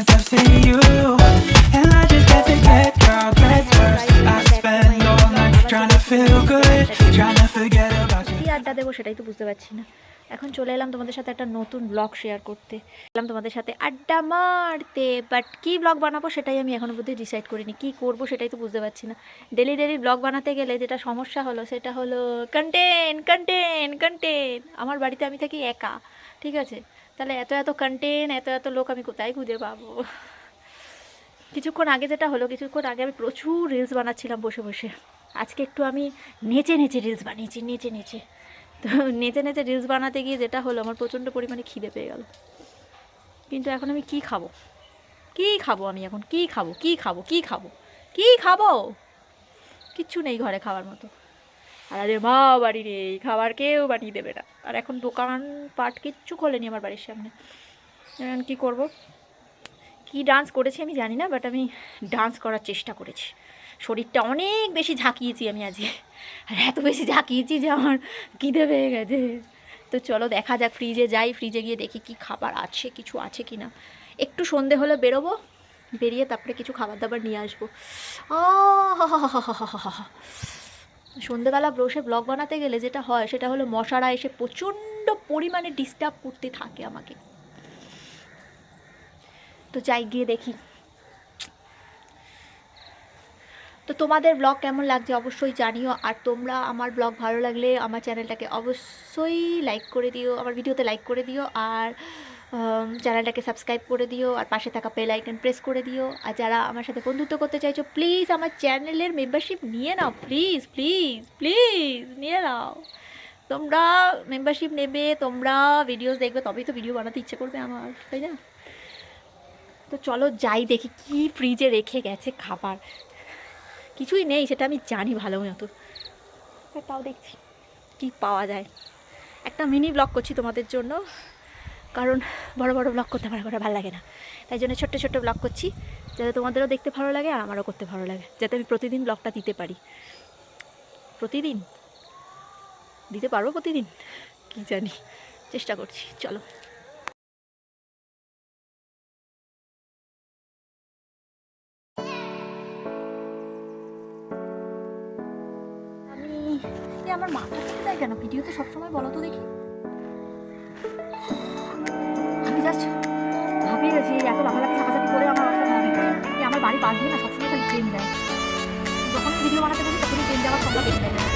since I've seen you, and I just get to get girl gets worse. I spend all night trying to feel good, trying to forget about you. কি আড্ডা দেবো সেটাই তো বুঝতে পারছি না। এখন চলে এলাম তোমাদের সাথে একটা নতুন ব্লগ শেয়ার করতে, এলাম তোমাদের সাথে আড্ডা মারতে। বাট কী ব্লগ বানাবো সেটাই আমি এখনও পর্যন্ত ডিসাইড করিনি, কী করবো সেটাই তো বুঝতে পারছি না। ডেলি ডেলি ব্লগ বানাতে গেলে যেটা সমস্যা হলো সেটা হলো কন্টেন্ট কন্টেন্ট কন্টেন্ট। আমার বাড়িতে আমি থাকি একা, ঠিক আছে, তাহলে এত এত কন্টেন্ট এত এত লোক আমি কোথায় খুঁজে পাবো। কিছুক্ষণ আগে যেটা হলো, কিছুক্ষণ আগে আমি প্রচুর রিলস বানাচ্ছিলাম বসে বসে। আজকে একটু আমি নেচে নেচে রিলস বানিয়েছি, নেচে নেচে। তো নেচে নেচে রিলস বানাতে গিয়ে যেটা হলো, আমার প্রচণ্ড পরিমাণে খিদে পেয়ে গেল। কিন্তু এখন আমি কী খাবো, কী খাবো আমি এখন, কী খাবো কী খাবো কী খাবো কী খাবো, কিচ্ছু নেই ঘরে খাওয়ার মতো। আর আরে মা বাড়ি নেই, খাবার কেউ বানিয়ে দেবে না। আর এখন দোকান পাট কিচ্ছু খোলেনি আমার বাড়ির সামনে। এখন কী করবো? কী ডান্স করেছি আমি জানি না, বাট আমি ডান্স করার চেষ্টা করেছি। শরীরটা অনেক বেশি ঝাঁকিয়েছি আমি আজকে, আর এত বেশি ঝাঁকিয়েছি যে আমার খিদে পেয়ে গেছে। তো চলো দেখা যাক, ফ্রিজে যাই, ফ্রিজে গিয়ে দেখি কি খাবার আছে, কিছু আছে কি না। একটু সন্ধে হলে বেরোবো, বেরিয়ে তারপরে কিছু খাবার দাবার নিয়ে আসবো। সন্ধেবেলা বসে ব্লগ বানাতে গেলে যেটা হয় সেটা হলো মশারা এসে প্রচণ্ড পরিমাণে ডিস্টার্ব করতে থাকে আমাকে। তো যাই, গিয়ে দেখি। তো তোমাদের ব্লগ কেমন লাগছে অবশ্যই জানিও। আর তোমরা আমার ব্লগ ভালো লাগলে আমার চ্যানেলটাকে অবশ্যই লাইক করে দিও, আমার ভিডিওতে লাইক করে দিও, আর চ্যানেলটাকে সাবস্ক্রাইব করে দিও, আর পাশে থাকা বেল আইকন প্রেস করে দিও। আর যারা আমার সাথে বন্ধুত্ব করতে চাইছো, প্লিজ আমার চ্যানেলের মেম্বারশিপ নিয়ে নাও, প্লিজ প্লিজ প্লিজ নিয়ে নাও। তোমরা মেম্বারশিপ নেবে, তোমরা ভিডিওস দেখবে, তবেই তো ভিডিও বানাতে ইচ্ছে করবে আমার, তাই না? তো চলো যাই, দেখি কি ফ্রিজে রেখে গেছে খাবার। কিছুই নেই সেটা আমি জানি ভালো মতো, তাও দেখছি কি পাওয়া যায়। একটা মিনি ব্লগ করছি তোমাদের জন্য, কারণ বড় বড় ব্লগ করতে আমার ভালো লাগে না, তাই জন্য ছোট্ট ছোট্ট ব্লগ করছি, যাতে তোমাদেরও দেখতে ভালো লাগে আর আমারও করতে ভালো লাগে, যাতে আমি প্রতিদিন ব্লগটা দিতে পারি। প্রতিদিন দিতে পারবো প্রতিদিন কি জানি, চেষ্টা করছি। চলো। আমার মাথা থেকে যায় কেন ভিডিওতে সবসময়, বলো তো দেখি। আমি জাস্ট ভাবিয়ে গেছি এত লাফালাফি সাফাসাফি করে আমার অবস্থা ভাবি আমার বাড়ি পাশ দিয়ে না সবসময় খালি ট্রেন দেয়। যখন ভিডিও বানাতে বলি তখনই ট্রেন যাওয়ার সম্ভব বেশি দেয়। দেখো